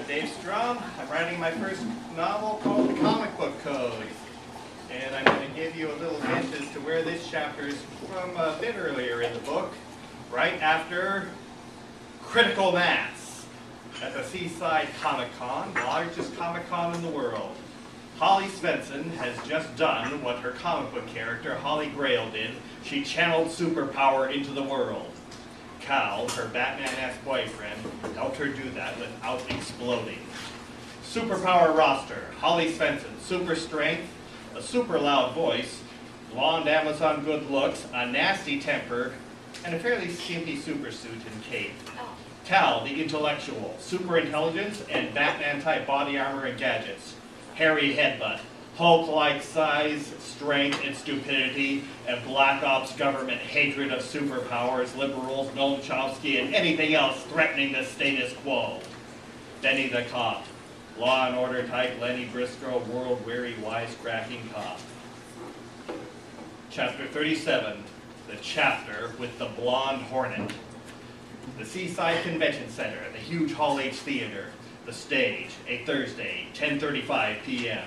Dave Strom. I'm writing my first novel called The Comic Book Code. And I'm going to give you a little hint as to where this chapter is from a bit earlier in the book, right after Critical Mass at the Seaside Comic-Con, the largest Comic-Con in the world. Holly Svensson has just done what her comic book character, Holly Grail, did. She channeled superpower into the world. Cal, her Batman-esque boyfriend, helped her do that without exploding. Superpower roster: Holly Svensson, super strength, a super loud voice, blonde Amazon good looks, a nasty temper, and a fairly skimpy supersuit and cape. Cal, the intellectual, super intelligence and Batman-type body armor and gadgets. Hairy headbutt, Hulk-like size, strength, and stupidity, and Black Ops government hatred of superpowers, liberals, Noam Chomsky, and anything else threatening the status quo. Benny the cop, law and order type Lenny Briscoe, world-weary, wisecracking cop. Chapter 37, the chapter with the blonde hornet. The Seaside Convention Center, the huge Hall H Theater. The stage, a Thursday, 10:35 p.m.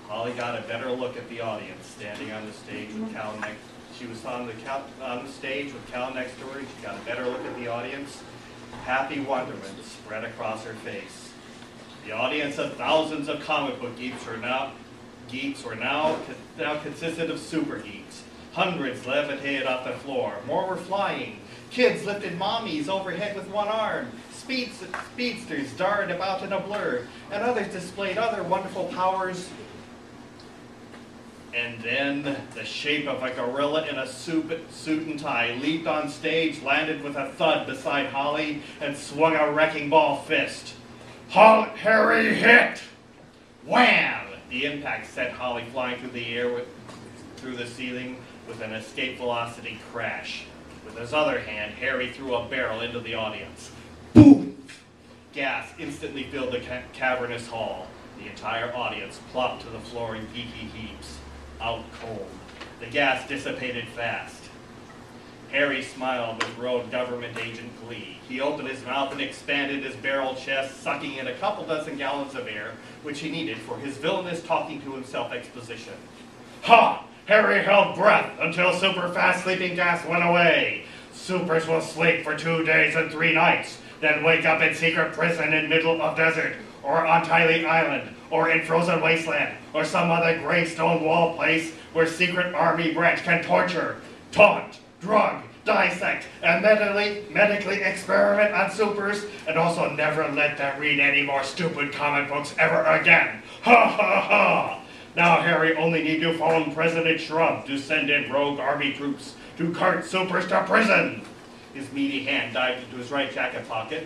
Holly got a better look at the audience, standing on the stage with Cal next. She was on the stage with Cal next to her. She got a better look at the audience. Happy wonderment spread across her face. The audience of thousands of comic book geeks were now consisted of super geeks. Hundreds levitated off the floor. More were flying. Kids lifted mommies overhead with one arm. Speedsters darted about in a blur, and others displayed other wonderful powers. And then the shape of a gorilla in a suit and tie leaped on stage, landed with a thud beside Holly, and swung a wrecking ball fist. Halt, Harry, hit! Wham! The impact sent Holly flying through the air through the ceiling with an escape velocity crash. With his other hand, Harry threw a barrel into the audience. Boom! Gas instantly filled the cavernous hall. The entire audience plopped to the floor in geeky heaps, out cold. The gas dissipated fast. Harry smiled with road government agent glee. He opened his mouth and expanded his barrel chest, sucking in a couple dozen gallons of air, which he needed for his villainous talking to himself exposition. Ha! Harry held breath until super fast sleeping gas went away. Supers will sleep for 2 days and 3 nights, then wake up in secret prison in middle of desert, or on Tylee Island, or in frozen wasteland, or some other gray stone wall place where secret army branch can torture, taunt, drug, dissect, and medically experiment on supers, and also never let them read any more stupid comic books ever again. Ha ha ha! Now Harry only need to phone President Trump to send in rogue army troops to cart supers to prison. His meaty hand dived into his right jacket pocket,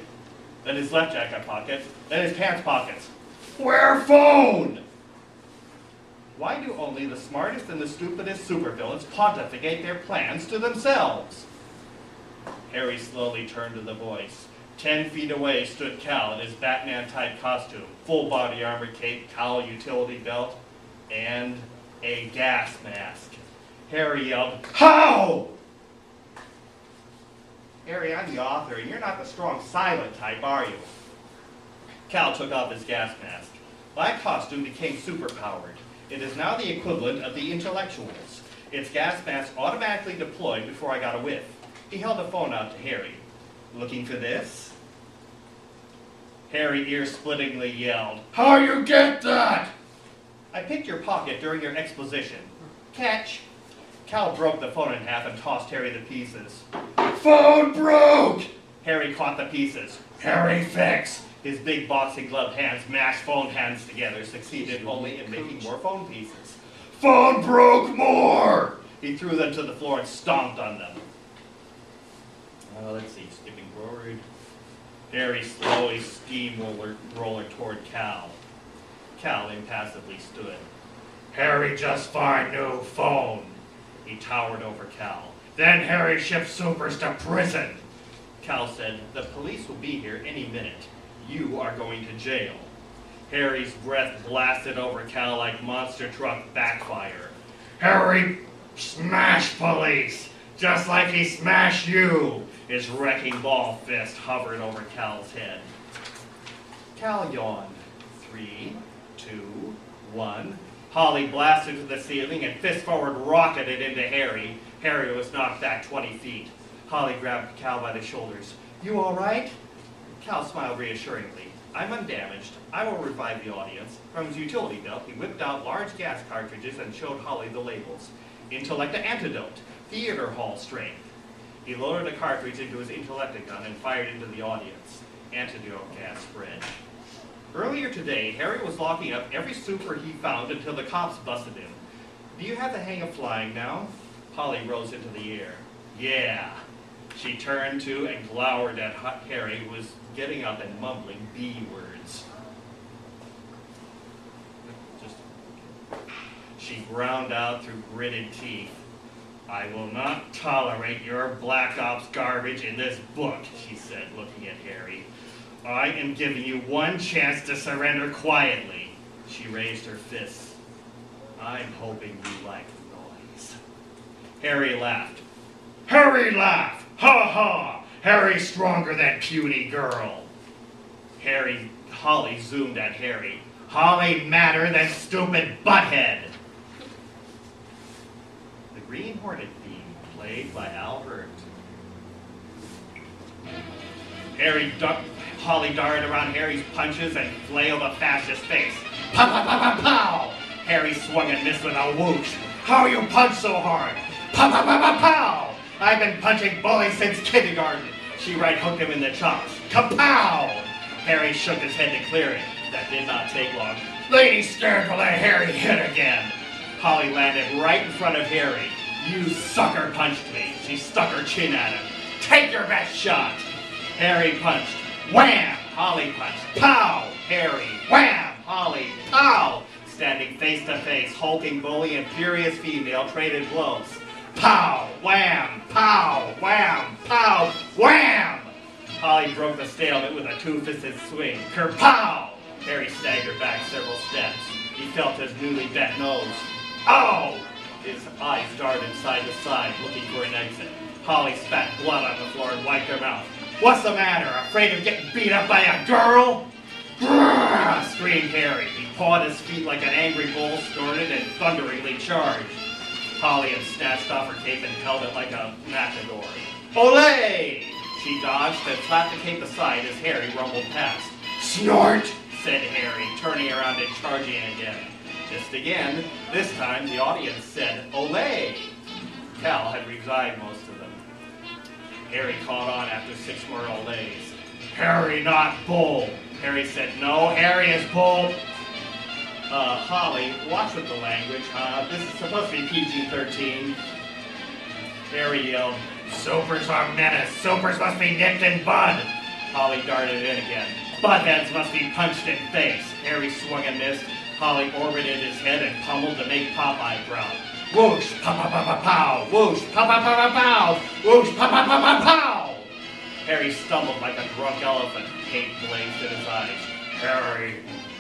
then his left jacket pocket, then his pants pockets. Where phone? Why do only the smartest and the stupidest supervillains pontificate their plans to themselves? Harry slowly turned to the voice. 10 feet away stood Cal in his Batman-type costume, full body armor cape, cowl, utility belt, and a gas mask. Harry yelled, "How?" Harry, I'm the author, and you're not the strong silent type, are you? Cal took off his gas mask. My costume became superpowered. It is now the equivalent of the intellectuals. Its gas mask automatically deployed before I got a whiff. He held a phone out to Harry. Looking for this? Harry ear-splittingly yelled, "How you get that?" I picked your pocket during your exposition. Catch. Cal broke the phone in half and tossed Harry the pieces. Phone broke! Harry caught the pieces. Harry fix! His big boxing glove hands mashed phone hands together, succeeded only in making more phone pieces. Phone broke more! He threw them to the floor and stomped on them. Let's see, skipping forward. Harry slowly steamroller toward Cal. Cal impassively stood. Harry just find new phone. He towered over Cal. Then Harry shipped supers to prison. Cal said, the police will be here any minute. You are going to jail. Harry's breath blasted over Cal like monster truck backfire. Harry, smash police. just like he smashed you. His wrecking ball fist hovered over Cal's head. Cal yawned. 3, 2, 1. Holly blasted to the ceiling and fist forward rocketed into Harry. Harry was knocked back 20 feet. Holly grabbed Cal by the shoulders. You all right? Cal smiled reassuringly. I'm undamaged. I will revive the audience. From his utility belt, he whipped out large gas cartridges and showed Holly the labels. Intellecta Antidote, Theater Hall Strength. He loaded a cartridge into his Intellecta gun and fired into the audience. Antidote gas spread. Earlier today, Harry was locking up every super he found until the cops busted him. Do you have the hang of flying now? Holly rose into the air. Yeah. She turned to and glowered at Harry, who was getting up and mumbling B words. She ground out through gritted teeth. I will not tolerate your Black Ops garbage in this book, she said, looking at Harry. I am giving you one chance to surrender quietly. She raised her fists. I'm hoping you like noise. Harry laughed. Harry laughed! Ha ha! Harry's stronger than puny girl. Holly zoomed at Harry. Holly madder than stupid butthead. The Green Hornet theme, played by Albert. Holly darted around Harry's punches and flailed a fascist face. Pow, pow, pow, pow, pow! Harry swung and missed with a whoosh. How you punch so hard? Pow, pow, pow, pow, pow! I've been punching bullies since kindergarten. She right hooked him in the chops. Kapow! Harry shook his head to clear it. That did not take long. Lady's scared to let Harry hit again. Holly landed right in front of Harry. You sucker punched me. She stuck her chin at him. Take your best shot. Harry punched. Wham! Holly punched. Pow! Harry. Wham! Holly. Pow! Standing face to face, hulking bully and furious female traded blows. Pow! Wham! Pow! Wham! Pow! Wham! Holly broke the stalemate with a two-fisted swing. Kerpow! Harry staggered back several steps. He felt his newly bent nose. Ow! His eyes darted side to side, looking for an exit. Holly spat blood on the floor and wiped her mouth. What's the matter? Afraid of getting beat up by a girl? Grrr! Screamed Harry. He pawed his feet like an angry bull, snorted, and thunderingly charged. Holly had snatched off her cape and held it like a matador. Olay! She dodged and slapped the cape aside as Harry rumbled past. Snort! Said Harry, turning around and charging again. Missed again. This time the audience said, Olay! Cal had revived most of them. Harry caught on after 6 more olays. Harry not bull! Harry said, no, Harry is bull! Holly, watch with the language, this is supposed to be PG-13. Harry yelled, Supers are menace! Supers must be nipped in bud! Holly darted in again. Buttheads must be punched in face. Harry swung and missed. Holly orbited his head and pummeled to make Popeye proud. Whoosh, pow, pow, pow, pow, pow. Whoosh, pow, pow, pow, pow, pow. Whoosh, pow, pow, pow, pow, pow. Harry stumbled like a drunk elephant. Hate blazed in his eyes. Harry,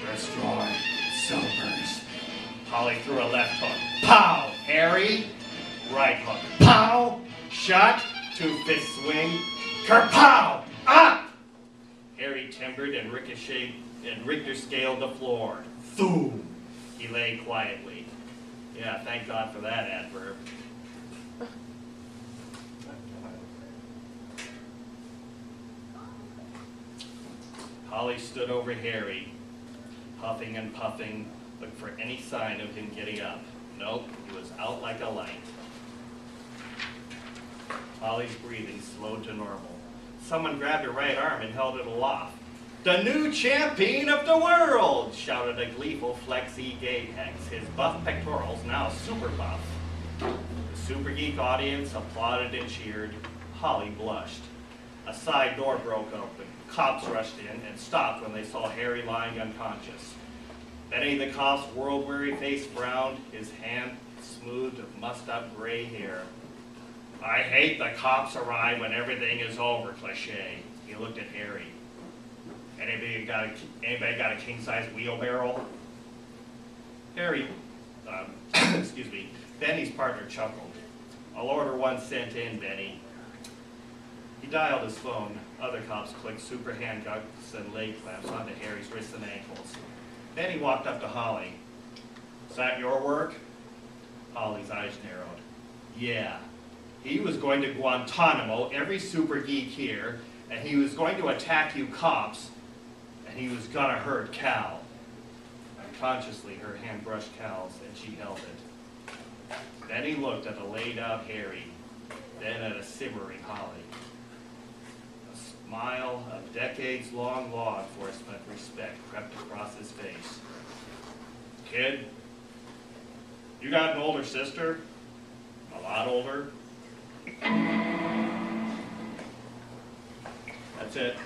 destroy Supers. Holly threw a left hook. Pow! Harry, right hook. Pow! Shot, two-fist swing. Kerpow! Ah! Harry timbered and ricocheted and Richter scaled the floor. Thoom! He lay quietly. Yeah, thank God for that adverb. Holly stood over Harry, huffing and puffing, looking for any sign of him getting up. Nope, he was out like a light. Holly's breathing slowed to normal. Someone grabbed her right arm and held it aloft. The new champion of the world, shouted a gleeful Flexi Gapex, his buff pectorals now super buff. The Super Geek audience applauded and cheered. Holly blushed. A side door broke open. Cops rushed in and stopped when they saw Harry lying unconscious. Benny the cop's world-weary face frowned, his hand smoothed of mussed-up gray hair. I hate the cops arrive when everything is over, cliché. He looked at Harry. Anybody got a king-size wheelbarrow? Harry, excuse me, Benny's partner chuckled. I'll order 1 cent in, Benny. He dialed his phone. Other cops clicked super handcuffs and leg clamps onto Harry's wrists and ankles. Benny walked up to Holly. Is that your work? Holly's eyes narrowed. Yeah. He was going to Guantanamo every super geek here, and he was going to attack you cops, and he was gonna hurt Cal. Unconsciously, her hand brushed Cal's, and she held it. Then he looked at a laid-out Harry, then at a simmering Holly. A smile of decades-long law enforcement respect crept across his face. Kid, you got an older sister? A lot older? That's it.